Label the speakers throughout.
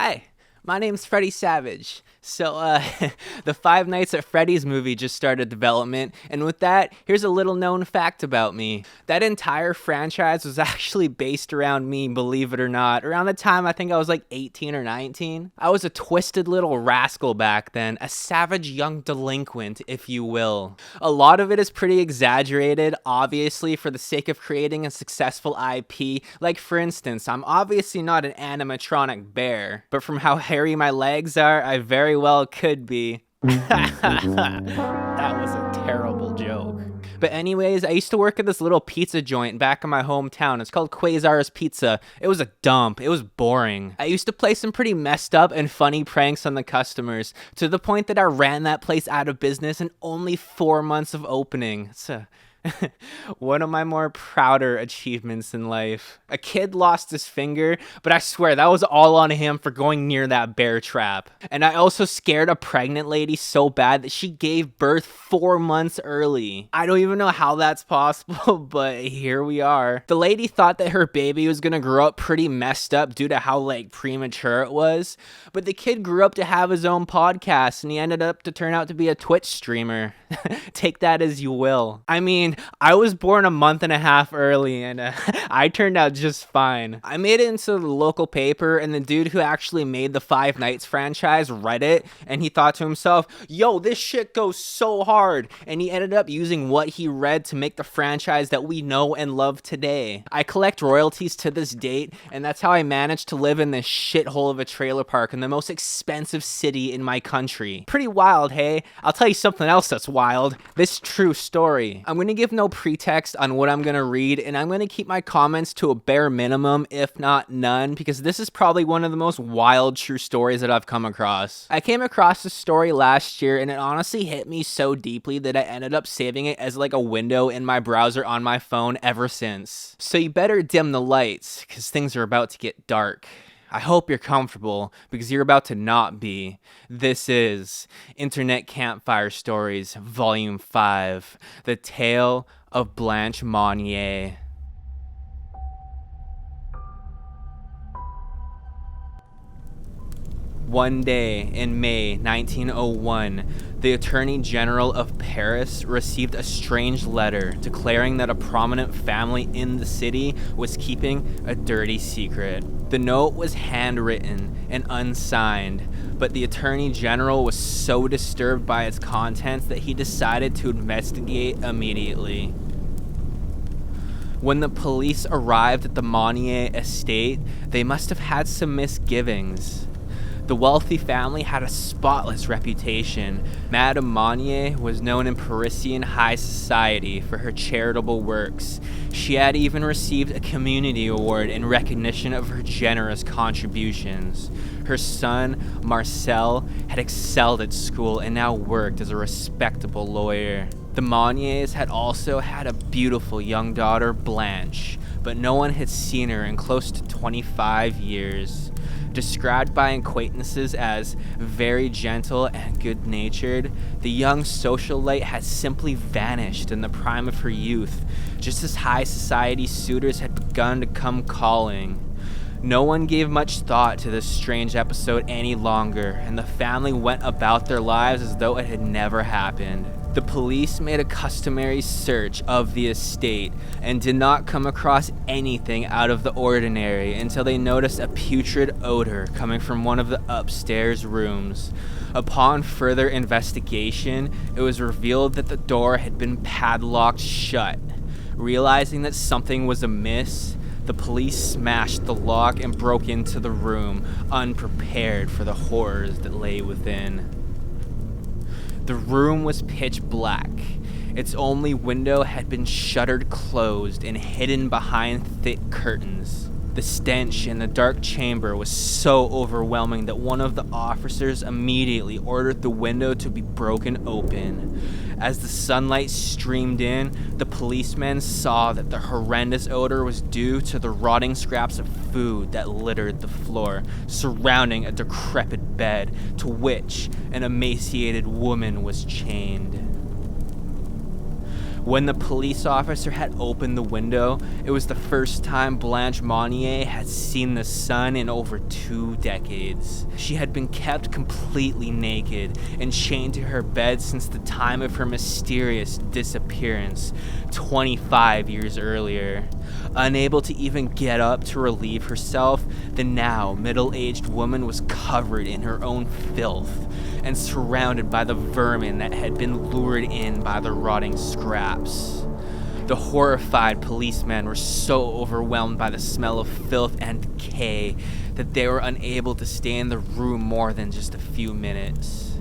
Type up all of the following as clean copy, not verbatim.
Speaker 1: Hi, my name's Freddy Savage. So, the Five Nights at Freddy's movie just started development, and with that, here's a little known fact about me. That entire franchise was actually based around me, believe it or not. Around the time I think I was like 18 or 19. I was a twisted little rascal back then, a savage young delinquent, if you will. A lot of it is pretty exaggerated, obviously, for the sake of creating a successful IP. Like, for instance, I'm obviously not an animatronic bear, but from how hairy my legs are, I very well could be. That was a terrible joke. But anyways, I used to work at this little pizza joint back in my hometown. It's called Quasar's Pizza. It was a dump. It was boring. I used to play some pretty messed up and funny pranks on the customers, to the point that I ran that place out of business in only 4 months of opening. It's one of my more prouder achievements in life. A kid lost his finger, but I swear that was all on him for going near that bear trap. And I also scared a pregnant lady so bad that she gave birth 4 months early. I don't even know how that's possible, but here we are. The lady thought that her baby was gonna grow up pretty messed up due to how premature it was, but the kid grew up to have his own podcast, and he ended up to turn out to be a Twitch streamer. Take that as you will. I mean, I was born a month and a half early, and I turned out just fine. I made it into the local paper, and the dude who actually made the Five Nights franchise read it, and he thought to himself, yo, this shit goes so hard, and he ended up using what he read to make the franchise that we know and love today. I collect royalties to this date, and that's how I managed to live in this shithole of a trailer park in the most expensive city in my country. Pretty wild, hey? I'll tell you something else that's wild. This true story. I'm gonna give no pretext on what I'm gonna read, and I'm gonna keep my comments to a bare minimum, if not none, because this is probably one of the most wild true stories that I've come across. I came across this story last year, and it honestly hit me so deeply that I ended up saving it as a window in my browser on my phone ever since. So you better dim the lights, because things are about to get dark. I hope you're comfortable, because you're about to not be. This is Internet Campfire Stories, Volume 5, The Tale of Blanche Monnier. One day in May 1901, the Attorney General of Paris received a strange letter declaring that a prominent family in the city was keeping a dirty secret. The note was handwritten and unsigned, but the Attorney General was so disturbed by its contents that he decided to investigate immediately. When the police arrived at the Monnier estate, they must have had some misgivings. The wealthy family had a spotless reputation. Madame Monnier was known in Parisian high society for her charitable works. She had even received a community award in recognition of her generous contributions. Her son, Marcel, had excelled at school and now worked as a respectable lawyer. The Monniers had also had a beautiful young daughter, Blanche, but no one had seen her in close to 25 years. Described by acquaintances as very gentle and good-natured, the young socialite had simply vanished in the prime of her youth, just as high society suitors had begun to come calling. No one gave much thought to this strange episode any longer, and the family went about their lives as though it had never happened. The police made a customary search of the estate and did not come across anything out of the ordinary until they noticed a putrid odor coming from one of the upstairs rooms. Upon further investigation, it was revealed that the door had been padlocked shut. Realizing that something was amiss, the police smashed the lock and broke into the room, unprepared for the horrors that lay within. The room was pitch black. Its only window had been shuttered closed and hidden behind thick curtains. The stench in the dark chamber was so overwhelming that one of the officers immediately ordered the window to be broken open. As the sunlight streamed in, the policemen saw that the horrendous odor was due to the rotting scraps of food that littered the floor, surrounding a decrepit bed to which an emaciated woman was chained. When the police officer had opened the window, it was the first time Blanche Monnier had seen the sun in over 2 decades. She had been kept completely naked and chained to her bed since the time of her mysterious disappearance 25 years earlier. Unable to even get up to relieve herself, the now middle-aged woman was covered in her own filth and surrounded by the vermin that had been lured in by the rotting scraps. The horrified policemen were so overwhelmed by the smell of filth and decay that they were unable to stay in the room more than just a few minutes.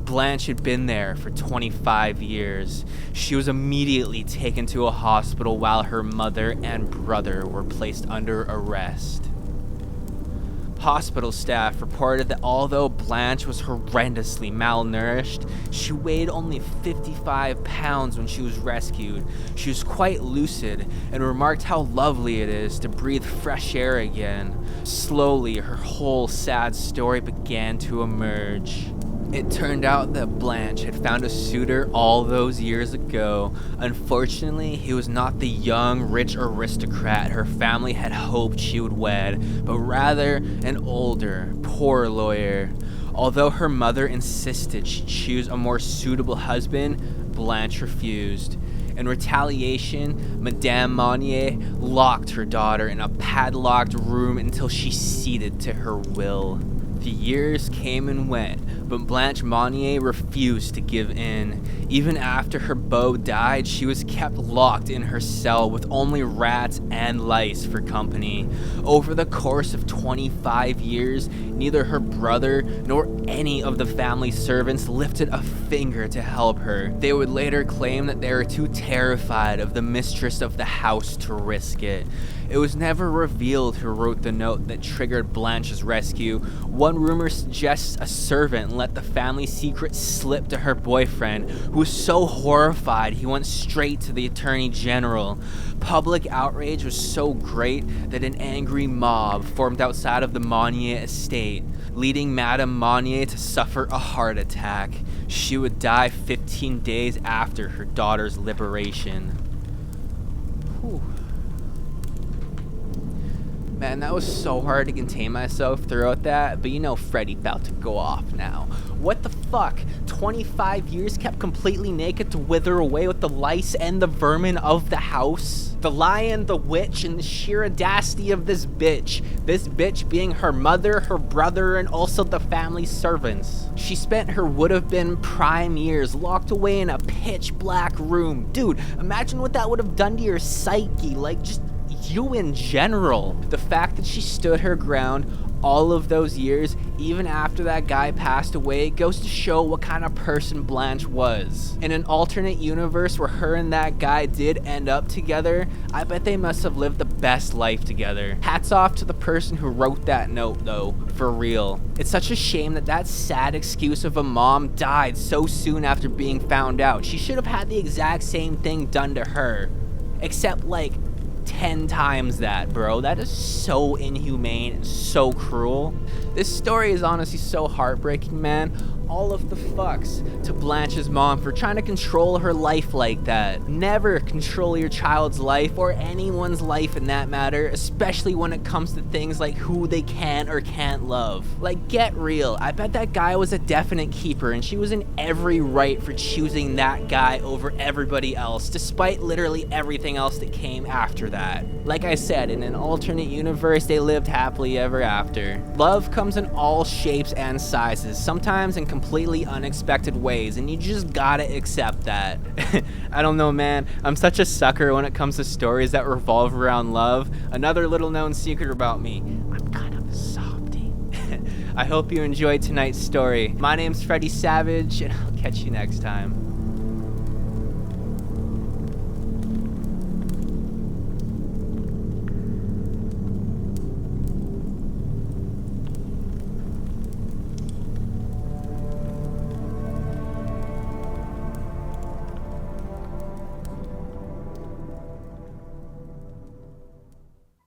Speaker 1: Blanche had been there for 25 years. She was immediately taken to a hospital while her mother and brother were placed under arrest. Hospital staff reported that although Blanche was horrendously malnourished, she weighed only 55 pounds when she was rescued. She was quite lucid and remarked how lovely it is to breathe fresh air again. Slowly, her whole sad story began to emerge. It turned out that Blanche had found a suitor all those years ago. Unfortunately, he was not the young, rich aristocrat her family had hoped she would wed, but rather an older, poor lawyer. Although her mother insisted she choose a more suitable husband, Blanche refused. In retaliation, Madame Monnier locked her daughter in a padlocked room until she ceded to her will. The years came and went, but Blanche Monnier refused to give in. Even after her beau died, she was kept locked in her cell with only rats and lice for company. Over the course of 25 years, neither her brother nor any of the family servants lifted a finger to help her. They would later claim that they were too terrified of the mistress of the house to risk it. It was never revealed who wrote the note that triggered Blanche's rescue. One rumor suggests a servant let the family secret slip to her boyfriend, who was so horrified he went straight to the Attorney General. Public outrage was so great that an angry mob formed outside of the Monnier estate, leading Madame Monnier to suffer a heart attack. She would die 15 days after her daughter's liberation. Whew. Man, that was so hard to contain myself throughout that, but you know Freddy about to go off now. What the fuck? 25 years kept completely naked to wither away with the lice and the vermin of the house? The lion, the witch, and the sheer audacity of this bitch. This bitch being her mother, her brother, and also the family servants. She spent her would-have-been prime years locked away in a pitch-black room. Dude, imagine what that would have done to your psyche, like just you in general. The fact that she stood her ground all of those years, even after that guy passed away, goes to show what kind of person Blanche was. In an alternate universe where her and that guy did end up together, I bet they must have lived the best life together. Hats off to the person who wrote that note though, for real. It's such a shame that that sad excuse of a mom died so soon after being found out. She should have had the exact same thing done to her, except like 10 times that, bro. That is so inhumane and so cruel. This story is honestly so heartbreaking, man. All of the fucks to Blanche's mom for trying to control her life like that. Never control your child's life or anyone's life in that matter, especially when it comes to things like who they can or can't love. Like, get real. I bet that guy was a definite keeper and she was in every right for choosing that guy over everybody else, despite literally everything else that came after that. Like I said, in an alternate universe, they lived happily ever after. Love comes in all shapes and sizes, sometimes in completely unexpected ways, and you just gotta accept that. I don't know, man. I'm such a sucker when it comes to stories that revolve around love. Another little known secret about me, I'm kind of a softie. I hope you enjoyed tonight's story. My name's Freddy Savage, and I'll catch you next time.